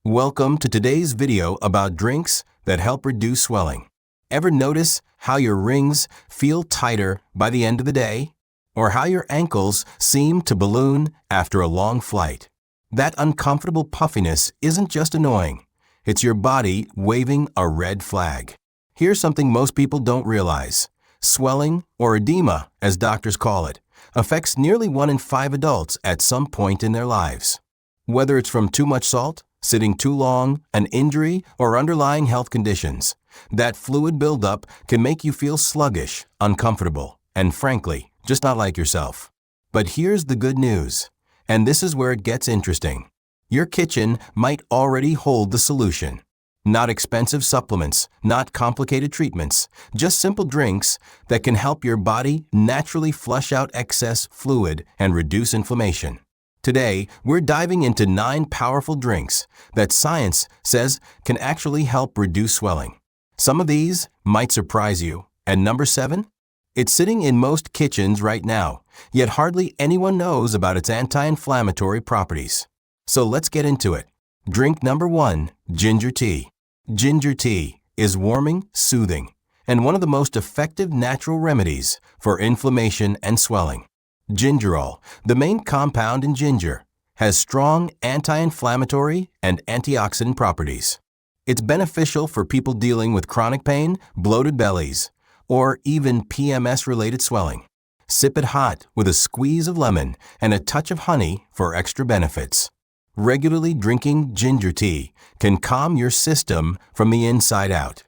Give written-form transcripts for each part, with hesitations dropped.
Welcome to today's video about drinks that help reduce swelling. Ever notice how your rings feel tighter by the end of the day? Or how your ankles seem to balloon after a long flight? That uncomfortable puffiness isn't just annoying. It's your body waving a red flag. Here's something most people don't realize. Swelling, or edema, as doctors call it, affects nearly 1 in 5 adults at some point in their lives. Whether it's from too much salt, sitting too long, an injury, or underlying health conditions, that fluid buildup can make you feel sluggish, uncomfortable, and frankly, just not like yourself. But here's the good news, and this is where it gets interesting. Your kitchen might already hold the solution. Not expensive supplements, not complicated treatments, just simple drinks that can help your body naturally flush out excess fluid and reduce inflammation. Today, we're diving into 9 powerful drinks that science says can actually help reduce swelling. Some of these might surprise you. And number 7? It's sitting in most kitchens right now, yet hardly anyone knows about its anti-inflammatory properties. So let's get into it. Drink number 1, ginger tea. Ginger tea is warming, soothing, and one of the most effective natural remedies for inflammation and swelling. Gingerol, the main compound in ginger, has strong anti-inflammatory and antioxidant properties. It's beneficial for people dealing with chronic pain, bloated bellies, or even PMS-related swelling. Sip it hot with a squeeze of lemon and a touch of honey for extra benefits. Regularly drinking ginger tea can calm your system from the inside out.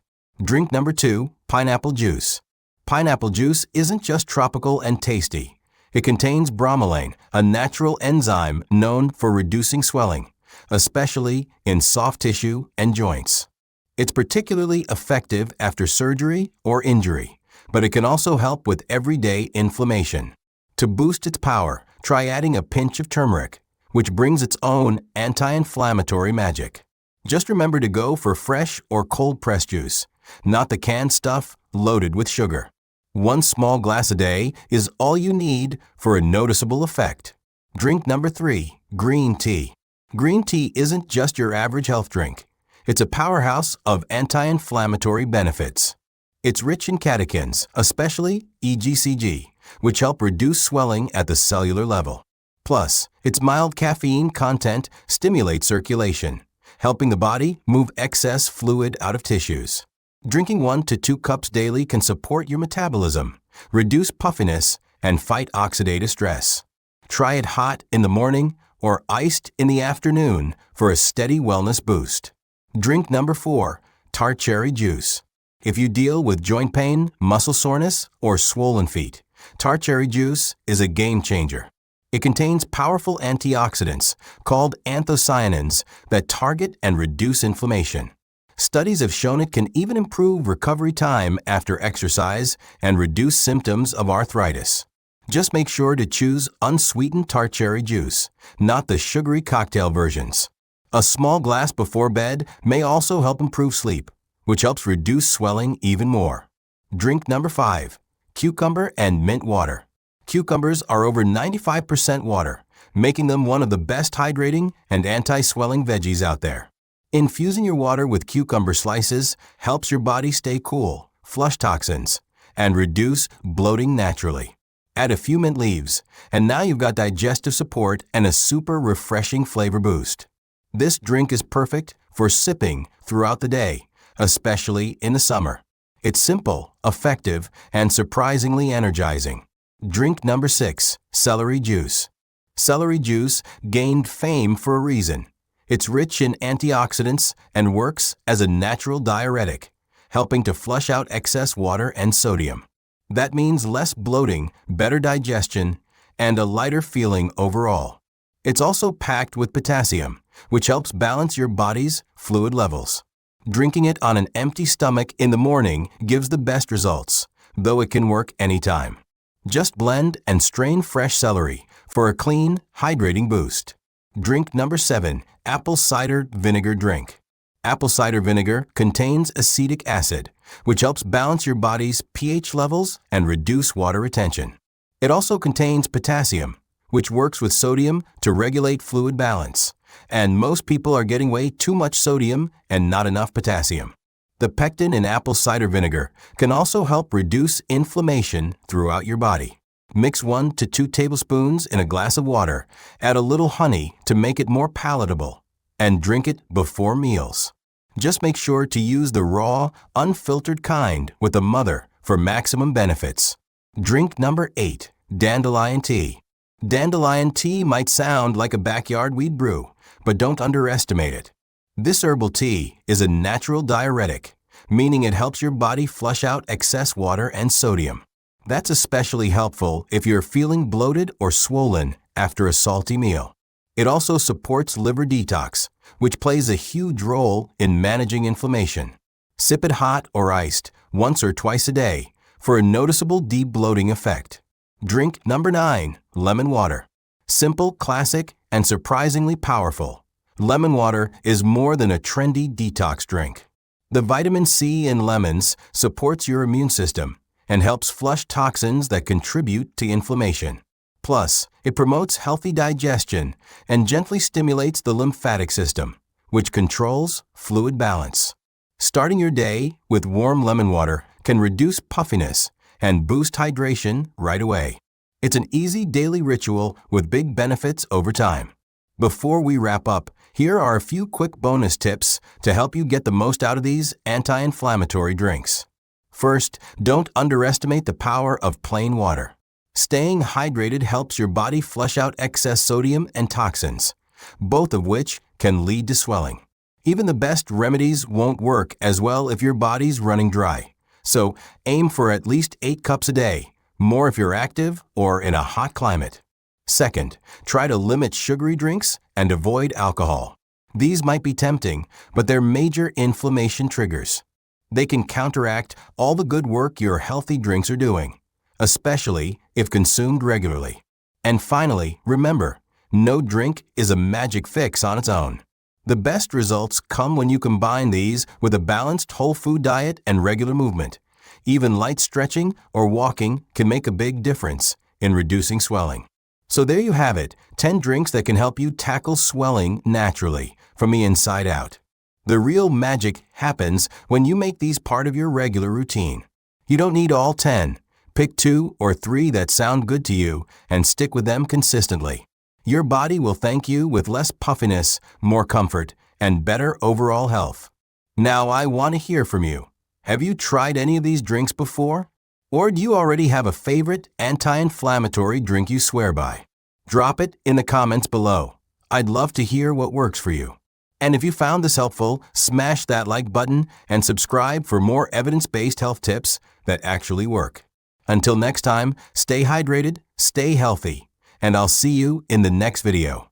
Drink number 2, pineapple juice. Pineapple juice isn't just tropical and tasty. It contains bromelain, a natural enzyme known for reducing swelling, especially in soft tissue and joints. It's particularly effective after surgery or injury, but it can also help with everyday inflammation. To boost its power, try adding a pinch of turmeric, which brings its own anti-inflammatory magic. Just remember to go for fresh or cold-pressed juice, not the canned stuff loaded with sugar. 1 small glass a day is all you need for a noticeable effect. Drink number 3, green tea. Green tea isn't just your average health drink. It's a powerhouse of anti-inflammatory benefits. It's rich in catechins, especially EGCG, which help reduce swelling at the cellular level. Plus, its mild caffeine content stimulates circulation, helping the body move excess fluid out of tissues. Drinking 1 to 2 cups daily can support your metabolism, reduce puffiness, and fight oxidative stress. Try it hot in the morning or iced in the afternoon for a steady wellness boost. Drink number 4, tart cherry juice. If you deal with joint pain, muscle soreness, or swollen feet, tart cherry juice is a game changer. It contains powerful antioxidants called anthocyanins that target and reduce inflammation. Studies have shown it can even improve recovery time after exercise and reduce symptoms of arthritis. Just make sure to choose unsweetened tart cherry juice, not the sugary cocktail versions. A small glass before bed may also help improve sleep, which helps reduce swelling even more. Drink number 5, cucumber and mint water. Cucumbers are over 95% water, making them one of the best hydrating and anti-swelling veggies out there. Infusing your water with cucumber slices helps your body stay cool, flush toxins, and reduce bloating naturally. Add a few mint leaves, and now you've got digestive support and a super refreshing flavor boost. This drink is perfect for sipping throughout the day, especially in the summer. It's simple, effective, and surprisingly energizing. Drink number 6, celery juice. Celery juice gained fame for a reason. It's rich in antioxidants and works as a natural diuretic, helping to flush out excess water and sodium. That means less bloating, better digestion, and a lighter feeling overall. It's also packed with potassium, which helps balance your body's fluid levels. Drinking it on an empty stomach in the morning gives the best results, though it can work anytime. Just blend and strain fresh celery for a clean, hydrating boost. Drink number 7, apple cider vinegar drink. Apple cider vinegar contains acetic acid, which helps balance your body's pH levels and reduce water retention. It also contains potassium, which works with sodium to regulate fluid balance, and most people are getting way too much sodium and not enough potassium. The pectin in apple cider vinegar can also help reduce inflammation throughout your body. Mix 1 to 2 tablespoons in a glass of water, add a little honey to make it more palatable, and drink it before meals. Just make sure to use the raw, unfiltered kind with a mother for maximum benefits. Drink number 8, dandelion tea. Dandelion tea might sound like a backyard weed brew, but don't underestimate it. This herbal tea is a natural diuretic, meaning it helps your body flush out excess water and sodium. That's especially helpful if you're feeling bloated or swollen after a salty meal. It also supports liver detox, which plays a huge role in managing inflammation. Sip it hot or iced once or twice a day for a noticeable de-bloating effect. Drink number 9, lemon water. Simple, classic, and surprisingly powerful. Lemon water is more than a trendy detox drink. The vitamin C in lemons supports your immune system and helps flush toxins that contribute to inflammation. Plus, it promotes healthy digestion and gently stimulates the lymphatic system, which controls fluid balance. Starting your day with warm lemon water can reduce puffiness and boost hydration right away. It's an easy daily ritual with big benefits over time. Before we wrap up, here are a few quick bonus tips to help you get the most out of these anti-inflammatory drinks. First, don't underestimate the power of plain water. Staying hydrated helps your body flush out excess sodium and toxins, both of which can lead to swelling. Even the best remedies won't work as well if your body's running dry. So aim for at least 8 cups a day, more if you're active or in a hot climate. Second, try to limit sugary drinks and avoid alcohol. These might be tempting, but they're major inflammation triggers. They can counteract all the good work your healthy drinks are doing, especially if consumed regularly. And finally, remember, no drink is a magic fix on its own. The best results come when you combine these with a balanced whole food diet and regular movement. Even light stretching or walking can make a big difference in reducing swelling. So there you have it, 10 drinks that can help you tackle swelling naturally from the inside out. The real magic happens when you make these part of your regular routine. You don't need all 10. Pick 2 or 3 that sound good to you and stick with them consistently. Your body will thank you with less puffiness, more comfort, and better overall health. Now I want to hear from you. Have you tried any of these drinks before? Or do you already have a favorite anti-inflammatory drink you swear by? Drop it in the comments below. I'd love to hear what works for you. And if you found this helpful, smash that like button and subscribe for more evidence-based health tips that actually work. Until next time, stay hydrated, stay healthy, and I'll see you in the next video.